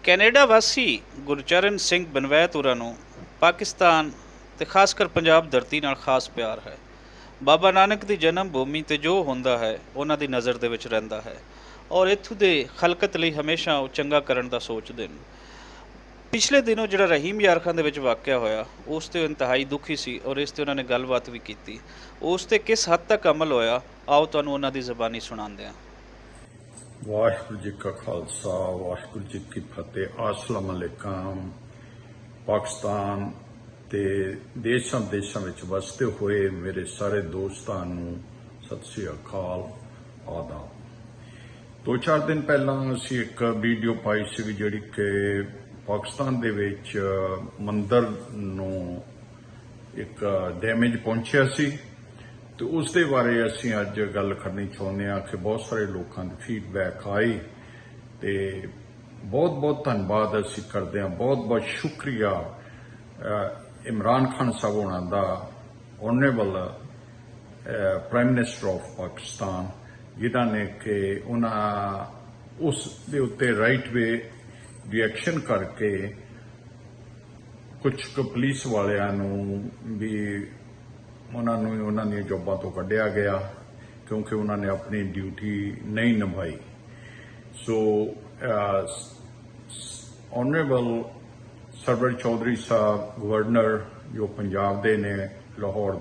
Canada ਵਾਸੀ ਗੁਰਚਰਨ ਸਿੰਘ ਬਨਵੈਤ ਹੋਰਾਂ ਨੂੰ ਪਾਕਿਸਤਾਨ ਤੇ ਖਾਸ ਕਰ ਪੰਜਾਬ ਧਰਤੀ ਨਾਲ ਖਾਸ ਪਿਆਰ ਹੈ। ਬਾਬਾ ਨਾਨਕ ਦੀ ਜਨਮ ਭੂਮੀ ਤੇ ਜੋ ਹੁੰਦਾ ਹੈ ਉਹਨਾਂ ਦੀ ਨਜ਼ਰ ਦੇ ਵਿੱਚ ਰਹਿੰਦਾ ਹੈ ਔਰ ਇੱਥੋਂ ਦੇ ਖਲਕਤ ਲਈ ਹਮੇਸ਼ਾ ਉਹ ਚੰਗਾ ਕਰਨ ਦਾ ਸੋਚਦੇ ਨੇ। ਪਿਛਲੇ ਦਿਨੋਂ ਜਿਹੜਾ ਰਹੀਮ ਯਾਰ ਖਾਨ ਦੇ ਵਿੱਚ ਵਾਕਿਆ ਹੋਇਆ ਉਸ ਤੇ ਇੰਤਹਾਈ ਦੁਖੀ ਸੀ ਔਰ ਇਸ ਤੇ ਉਹਨਾਂ ਨੇ ਗੱਲਬਾਤ ਵੀ ਕੀਤੀ। ਉਸ ਤੇ ਕਿਸ ਹੱਦ ਤੱਕ ਅਮਲ ਹੋਇਆ ਆਓ ਤੁਹਾਨੂੰ ਉਹਨਾਂ ਦੀ ਜ਼ਬਾਨੀ ਸੁਣਾਉਂਦੇ ਹਾਂ। ਵਾਹਿਗੁਰੂ ਜੀ ਕਾ ਖਾਲਸਾ ਵਾਹਿਗੁਰੂ ਜੀ ਕੀ ਫਤਿਹ। अस्सलाम वालेकुम। ਪਾਕਿਸਤਾਨ ਤੇ ਦੇਸ਼ਾਂ ਵਿਦੇਸ਼ਾਂ ਵਿੱਚ ਵਸਦੇ ਹੋਏ ਮੇਰੇ ਸਾਰੇ ਦੋਸਤਾਂ ਨੂੰ ਸਤਿ ਸ੍ਰੀ ਅਕਾਲ ਆਦਾਬ। 2-4 ਦਿਨ ਪਹਿਲਾਂ ਅਸੀਂ ਇੱਕ ਵੀਡੀਓ ਪਾਈ ਸੀ ਜਿਹੜੀ ਕਿ ਪਾਕਿਸਤਾਨ ਦੇ ਵਿੱਚ ਮੰਦਰ ਨੂੰ ਇੱਕ ਡੈਮੇਜ ਪਹੁੰਚਿਆ ਸੀ ਤੇ ਉਸ ਦੇ ਬਾਰੇ ਅਸੀਂ ਅੱਜ ਗੱਲ ਕਰਨੀ ਚਾਹੁੰਦੇ ਹਾਂ ਕਿ ਬਹੁਤ ਸਾਰੇ ਲੋਕਾਂ ਦੀ ਫੀਡਬੈਕ ਆਈ ਤੇ ਬਹੁਤ ਧੰਨਵਾਦ ਅਸੀਂ ਕਰਦੇ ਹਾਂ। ਬਹੁਤ ਸ਼ੁਕਰੀਆ ਇਮਰਾਨ ਖਾਨ ਸਾਹਿਬ ਹੋਣਾ ਦਾ, honourable prime minister of Pakistan, ਜਿਨ੍ਹਾਂ ਨੇ ਕਿ ਉਹਨਾਂ ਉਸ ਦੇ ਉੱਤੇ ਰਾਈਟ ਵੇ ਰਿਐਕਸ਼ਨ ਕਰਕੇ ਕੁਝ ਪੁਲਿਸ ਵਾਲਿਆਂ ਨੂੰ ਵੀ ਉਹਨਾਂ ਦੀਆਂ ਜੋਬਾਂ ਤੋਂ ਕੱਢਿਆ ਗਿਆ ਕਿਉਂਕਿ ਉਹਨਾਂ ਨੇ ਆਪਣੀ ਡਿਊਟੀ ਨਹੀਂ ਨਿਭਾਈ। ਸੋ ਆਨਰੇਬਲ ਸਰਵਰ ਚੌਧਰੀ ਸਾਹਿਬ ਗਵਰਨਰ ਜੋ ਪੰਜਾਬ ਦੇ ਨੇ ਲਾਹੌਰ,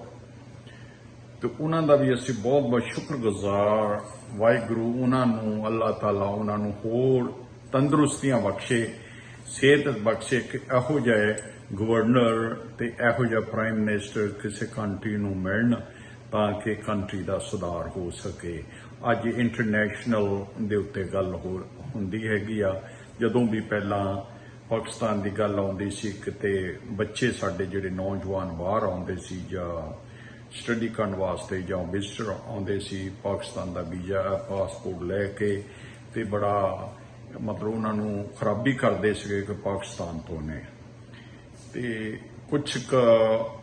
ਤੇ ਉਹਨਾਂ ਦਾ ਵੀ ਅਸੀਂ ਬਹੁਤ ਸ਼ੁਕਰਗੁਜ਼ਾਰ। ਵਾਹਿਗੁਰੂ ਉਹਨਾਂ ਨੂੰ, ਅੱਲਾਹ ਤਾਲਾ ਉਹਨਾਂ ਨੂੰ ਹੋਰ ਤੰਦਰੁਸਤੀਆਂ ਬਖਸ਼ੇ, ਸਿਹਤ ਬਖਸ਼ੇ ਕਿ ਇਹੋ ਜਿਹੇ ਗਵਰਨਰ ਤੇ ਇਹੋ ਜਿਹਾ ਪ੍ਰਾਈਮ ਮਿਨਿਸਟਰ ਕਿਸੇ ਕੰਟਰੀ ਨੂੰ ਮਿਲਣ ਤਾਂ ਕਿ ਕੰਟਰੀ ਦਾ ਸੁਧਾਰ ਹੋ ਸਕੇ। ਅੱਜ ਇੰਟਰਨੈਸ਼ਨਲ ਦੇ ਉੱਤੇ ਗੱਲ ਹੁੰਦੀ ਹੈਗੀ ਆ। ਜਦੋਂ ਵੀ ਪਹਿਲਾਂ ਪਾਕਿਸਤਾਨ ਦੀ ਗੱਲ ਆਉਂਦੀ ਸੀ ਕਿਤੇ ਬੱਚੇ ਸਾਡੇ ਜਿਹੜੇ ਨੌਜਵਾਨ ਬਾਹਰ ਆਉਂਦੇ ਸੀ ਜਾਂ ਸਟੱਡੀ ਕਰਨ ਵਾਸਤੇ ਜਾਂ ਵਿਜ਼ਟਰ ਆਉਂਦੇ ਸੀ ਪਾਕਿਸਤਾਨ ਦਾ ਵੀਜ਼ਾ ਪਾਸਪੋਰਟ ਲੈ ਕੇ, ਤੇ ਬੜਾ ਮਤਲਬ ਉਹਨਾਂ ਨੂੰ ਖਰਾਬੀ ਕਰਦੇ ਸੀਗੇ ਕਿ ਪਾਕਿਸਤਾਨ ਤੋਂ ਨੇ। ਤੇ ਕੁਝ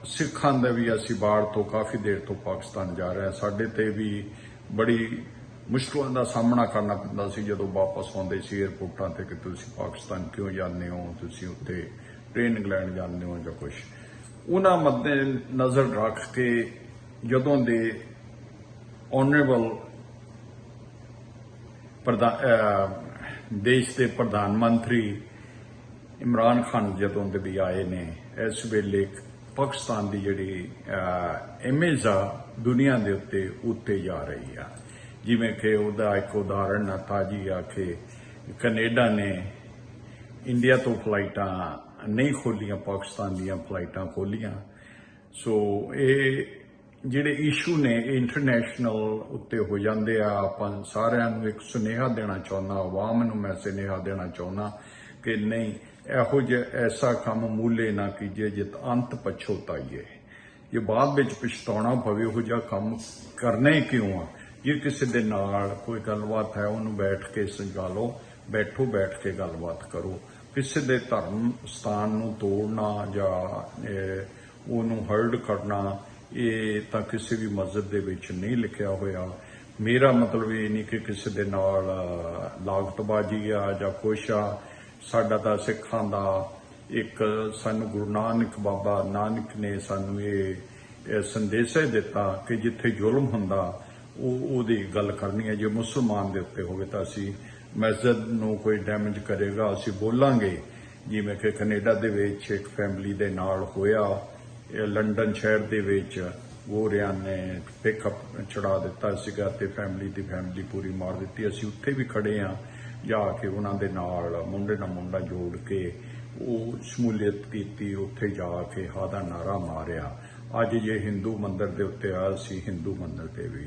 ਸਿੱਖਾਂ ਦਾ ਵੀ ਅਸੀਂ ਬਾਹਰ ਤੋਂ ਕਾਫੀ ਦੇਰ ਤੋਂ ਪਾਕਿਸਤਾਨ ਜਾ ਰਹੇ ਹਾਂ। ਸਾਡੇ ਤੇ ਵੀ ਬੜੀ ਮੁਸ਼ਕਲਾਂ ਦਾ ਸਾਹਮਣਾ ਕਰਨਾ ਪੈਂਦਾ ਸੀ ਜਦੋਂ ਵਾਪਸ ਆਉਂਦੇ ਸੀ ਏਅਰਪੋਰਟਾਂ ਤੇ ਕਿ ਤੁਸੀਂ ਪਾਕਿਸਤਾਨ ਕਿਉਂ ਜਾਂਦੇ ਹੋ, ਤੁਸੀਂ ਉੱਥੇ ਟ੍ਰੇਨਿੰਗ ਲੈਣ ਜਾਂਦੇ ਹੋ ਜਾਂ ਕੁਝ। ਉਹਨਾਂ ਮੱਦੇ ਨਜ਼ਰ ਰੱਖ ਕੇ ਜਦੋਂ ਦੇ ਆਨਰੇਬਲ ਦੇਸ਼ ਦੇ ਪ੍ਰਧਾਨ ਮੰਤਰੀ ਇਮਰਾਨ ਖਾਨ ਜਦੋਂ ਦੇ ਵੀ ਆਏ ਨੇ, ਇਸ ਵੇਲੇ ਪਾਕਿਸਤਾਨ ਦੀ ਜਿਹੜੀ ਇਮੇਜ ਆ ਦੁਨੀਆ ਦੇ ਉੱਤੇ ਜਾ ਰਹੀ ਆ। ਜਿਵੇਂ ਕਿ ਉਹਦਾ ਇੱਕ ਉਦਾਹਰਨ ਤਾਜੀ ਆ ਕਿ ਕੈਨੇਡਾ ਨੇ ਇੰਡੀਆ ਤੋਂ ਫਲਾਈਟਾਂ ਨਹੀਂ ਖੋਲੀਆਂ, ਪਾਕਿਸਤਾਨ ਦੀਆਂ ਫਲਾਈਟਾਂ ਖੋਲੀਆਂ। ਸੋ ਇਹ ਜਿਹੜੇ ਇਸ਼ੂ ਨੇ ਇੰਟਰਨੈਸ਼ਨਲ ਉੱਤੇ ਹੋ ਜਾਂਦੇ ਆ। ਆਪਾਂ ਸਾਰਿਆਂ ਨੂੰ ਇੱਕ ਸੁਨੇਹਾ ਦੇਣਾ ਚਾਹੁੰਦਾ, ਆਵਾਮ ਨੂੰ ਮੈਂ ਸੁਨੇਹਾ ਦੇਣਾ ਚਾਹੁੰਦਾ ਕਿ ਨਹੀਂ, ਇਹੋ ਜਿਹਾ ਐਸਾ ਕੰਮ ਮੂਲੇ ਨਾ ਕੀਜੇ ਜਿਤ ਅੰਤ ਪਛਤਾਈਏ। ਜੇ ਬਾਅਦ ਵਿੱਚ ਪਛਤਾਉਣਾ ਪਵੇ ਉਹੋ ਜਿਹਾ ਕੰਮ ਕਰਨਾ ਹੀ ਕਿਉਂ ਆ। ਜੇ ਕਿਸੇ ਦੇ ਨਾਲ ਕੋਈ ਗੱਲਬਾਤ ਹੈ ਉਹਨੂੰ ਬੈਠ ਕੇ ਸਮਝਾ ਲਓ, ਬੈਠੋ, ਬੈਠ ਕੇ ਗੱਲਬਾਤ ਕਰੋ। ਕਿਸੇ ਦੇ ਧਰਮ ਸਥਾਨ ਨੂੰ ਤੋੜਨਾ ਜਾਂ ਉਹਨੂੰ ਹਰਟ ਕਰਨਾ ਇਹ ਤਾਂ ਕਿਸੇ ਵੀ ਮਸਜਿਦ ਦੇ ਵਿੱਚ ਨਹੀਂ ਲਿਖਿਆ ਹੋਇਆ। ਮੇਰਾ ਮਤਲਬ ਇਹ ਨਹੀਂ ਕਿ ਕਿਸੇ ਦੇ ਨਾਲ ਲਾਗਤਬਾਜ਼ੀ ਆ ਜਾਂ ਕੁਛ ਆ। ਸਾਡਾ ਤਾਂ ਸਿੱਖਾਂ ਦਾ ਇੱਕ ਸਾਨੂੰ ਗੁਰੂ ਨਾਨਕ ਬਾਬਾ ਨਾਨਕ ਨੇ ਸਾਨੂੰ ਇਹ ਸੰਦੇਸ਼ ਦਿੱਤਾ ਕਿ ਜਿੱਥੇ ਜ਼ੁਲਮ ਹੁੰਦਾ ਉਹਦੀ ਗੱਲ ਕਰਨੀ ਹੈ। ਜੇ ਮੁਸਲਮਾਨ ਦੇ ਉੱਤੇ ਹੋਵੇ ਤਾਂ ਅਸੀਂ ਮਸਜਿਦ ਨੂੰ ਕੋਈ ਡੈਮੇਜ ਕਰੇਗਾ ਅਸੀਂ ਬੋਲਾਂਗੇ। ਜਿਵੇਂ ਕਿ ਕੈਨੇਡਾ ਦੇ ਵਿੱਚ ਇੱਕ ਫੈਮਿਲੀ ਦੇ ਨਾਲ ਹੋਇਆ, ਲੰਡਨ ਸ਼ਹਿਰ ਦੇ ਵਿੱਚ ਗੋਰਿਆਂ ਨੇ ਪਿਕਅਪ ਚੜਾ ਦਿੱਤਾ ਸੀਗਾ ਤੇ ਫੈਮਿਲੀ ਦੀ ਫੈਮਿਲੀ ਪੂਰੀ ਮਾਰ ਦਿੱਤੀ। ਅਸੀਂ ਉੱਥੇ ਵੀ ਖੜੇ ਹਾਂ, ਜਾ ਕੇ ਉਹਨਾਂ ਦੇ ਨਾਲ ਮੁੰਡੇ ਨਾਲ ਮੁੰਡਾ ਜੋੜ ਕੇ ਉਹ ਸ਼ਮੂਲੀਅਤ ਕੀਤੀ, ਉੱਥੇ ਜਾ ਕੇ ਹਾ ਦਾ ਨਾਰਾ ਮਾਰਿਆ। ਅੱਜ ਜੇ ਹਿੰਦੂ ਮੰਦਰ ਦੇ ਉੱਤੇ ਆ ਅਸੀਂ ਹਿੰਦੂ ਮੰਦਰ ਤੇ ਵੀ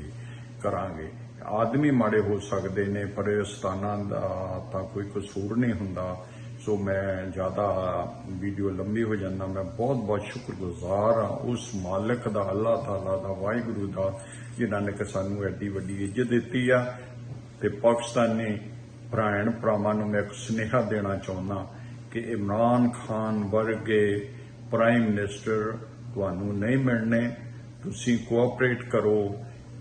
ਕਰਾਂਗੇ। ਆਦਮੀ ਮਾੜੇ ਹੋ ਸਕਦੇ ਨੇ ਪਰ ਸਥਾਨਾਂ ਦਾ ਤਾਂ ਕੋਈ ਕਸੂਰ ਨਹੀਂ ਹੁੰਦਾ। ਸੋ ਮੈਂ ਜ਼ਿਆਦਾ ਵੀਡੀਓ ਲੰਬੀ ਹੋ ਜਾਂਦਾ। ਮੈਂ ਬਹੁਤ ਸ਼ੁਕਰਗੁਜ਼ਾਰ ਹਾਂ ਉਸ ਮਾਲਕ ਦਾ, ਅੱਲਾਹ ਤਾਲਾ ਦਾ, ਵਾਹਿਗੁਰੂ ਦਾ, ਜਿਨ੍ਹਾਂ ਨੇ ਕਿ ਸਾਨੂੰ ਐਡੀ ਵੱਡੀ ਇੱਜ਼ਤ ਦਿੱਤੀ ਆ। ਤੇ ਪਾਕਿਸਤਾਨੀ ਭੈਣ ਭਰਾਵਾਂ ਨੂੰ ਮੈਂ ਇੱਕ ਸੁਨੇਹਾ ਦੇਣਾ ਚਾਹੁੰਦਾ ਕਿ ਇਮਰਾਨ ਖਾਨ ਵਰਗੇ ਪ੍ਰਾਈਮ ਮਿਨਿਸਟਰ ਤੁਹਾਨੂੰ ਨਹੀਂ ਮਿਲਣੇ। ਤੁਸੀਂ ਕੋਆਪਰੇਟ ਕਰੋ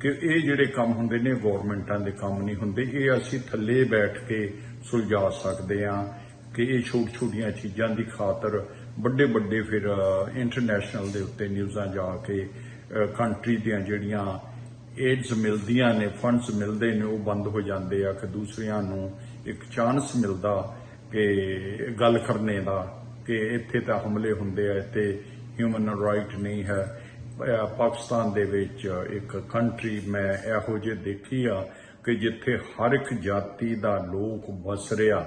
ਕਿ ਇਹ ਜਿਹੜੇ ਕੰਮ ਹੁੰਦੇ ਨੇ ਗਵਰਨਮੈਂਟਾਂ ਦੇ ਕੰਮ ਨਹੀਂ ਹੁੰਦੇ, ਇਹ ਅਸੀਂ ਥੱਲੇ ਬੈਠ ਕੇ ਸੁਲਝਾ ਸਕਦੇ ਹਾਂ। ਕਿ ਇਹ ਛੋਟੀਆਂ ਚੀਜ਼ਾਂ ਦੀ ਖਾਤਰ ਵੱਡੇ ਫਿਰ ਇੰਟਰਨੈਸ਼ਨਲ ਦੇ ਉੱਤੇ ਨਿਊਜ਼ਾਂ ਜਾ ਕੇ ਕੰਟਰੀ ਦੀਆਂ ਜਿਹੜੀਆਂ ਏਡਸ ਮਿਲਦੀਆਂ ਨੇ, ਫੰਡਸ ਮਿਲਦੇ ਨੇ, ਉਹ ਬੰਦ ਹੋ ਜਾਂਦੇ ਆ ਕਿ ਦੂਸਰਿਆਂ ਨੂੰ ਇੱਕ ਚਾਂਸ ਮਿਲਦਾ ਕਿ ਗੱਲ ਕਰਨੇ ਦਾ ਕਿ ਇੱਥੇ ਤਾਂ ਹਮਲੇ ਹੁੰਦੇ ਆ, ਇੱਥੇ ਹਿਊਮਨ ਰਾਈਟ ਨਹੀਂ ਹੈ। ਪਾਕਿਸਤਾਨ ਦੇ ਵਿੱਚ ਇੱਕ ਕੰਟਰੀ ਮੈਂ ਇਹੋ ਜਿਹੀ ਦੇਖੀ ਆ ਕਿ ਜਿੱਥੇ ਹਰ ਇੱਕ ਜਾਤੀ ਦਾ ਲੋਕ ਵਸ ਰਿਹਾ,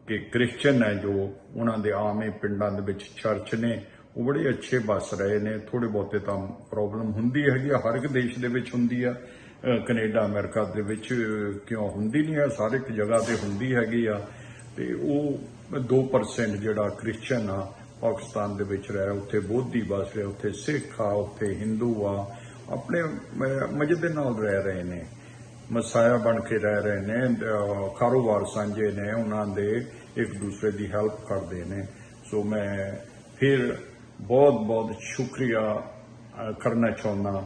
ਕਿ ਕ੍ਰਿਸਚਨ ਹੈ ਜੋ ਉਹਨਾਂ ਦੇ ਆਮ ਪਿੰਡਾਂ ਦੇ ਵਿੱਚ ਚਰਚ ਨੇ, ਉਹ ਬੜੇ ਅੱਛੇ ਬਸ ਰਹੇ ਨੇ। ਥੋੜੇ ਬਹੁਤੇ ਤਾਂ ਪ੍ਰੋਬਲਮ ਹੁੰਦੀ ਹੈਗੀ ਆ, ਹਰ ਇੱਕ ਦੇਸ਼ ਦੇ ਵਿੱਚ ਹੁੰਦੀ ਆ, ਕੈਨੇਡਾ ਅਮਰੀਕਾ ਦੇ ਵਿੱਚ ਕਿਉਂ ਹੁੰਦੀ ਨਹੀਂ ਹੈ, ਸਾਰੇ ਇੱਕ ਜਗ੍ਹਾ ਤੇ ਹੁੰਦੀ ਹੈਗੀ ਆ। ਤੇ ਉਹ 2% ਜਿਹੜਾ ਕ੍ਰਿਸਚਨ ਆ ਪਾਕਿਸਤਾਨ ਦੇ ਵਿੱਚ ਰਹਿ, ਉੱਥੇ ਬੋਧੀ ਬਸ ਰਿਹਾ, ਉੱਥੇ ਸਿੱਖ ਆ, ਉੱਥੇ ਹਿੰਦੂ ਆ, ਆਪਣੇ ਮਜ਼ੇ ਦੇ ਨਾਲ ਰਹਿ ਰਹੇ ਨੇ, ਮਸਾਇਆ ਬਣ ਕੇ ਰਹਿ ਰਹੇ ਨੇ, ਕਾਰੋਬਾਰ ਸਾਂਝੇ ਨੇ ਉਹਨਾਂ ਦੇ, ਇੱਕ ਦੂਸਰੇ ਦੀ ਹੈਲਪ ਕਰਦੇ ਨੇ। ਸੋ ਮੈਂ ਫਿਰ ਬਹੁਤ ਸ਼ੁਕਰੀਆ ਕਰਨਾ ਚਾਹੁੰਦਾ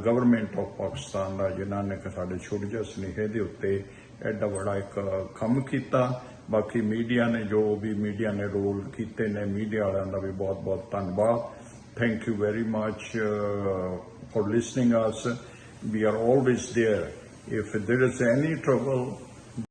ਗਵਰਨਮੈਂਟ ਆਫ ਪਾਕਿਸਤਾਨ ਦਾ, ਜਿਨ੍ਹਾਂ ਨੇ ਸਾਡੇ ਛੋਟੇ ਜਿਹੇ ਸੁਨੇਹੇ ਦੇ ਉੱਤੇ ਐਡਾ ਬੜਾ ਇੱਕ ਕੰਮ ਕੀਤਾ। ਬਾਕੀ ਮੀਡੀਆ ਨੇ ਜੋ ਵੀ ਮੀਡੀਆ ਨੇ ਰੋਲ ਕੀਤੇ ਨੇ, ਮੀਡੀਆ ਵਾਲਿਆਂ ਦਾ ਵੀ ਬਹੁਤ ਧੰਨਵਾਦ। Thank you very much for listening us. We are always there. If there is any trouble,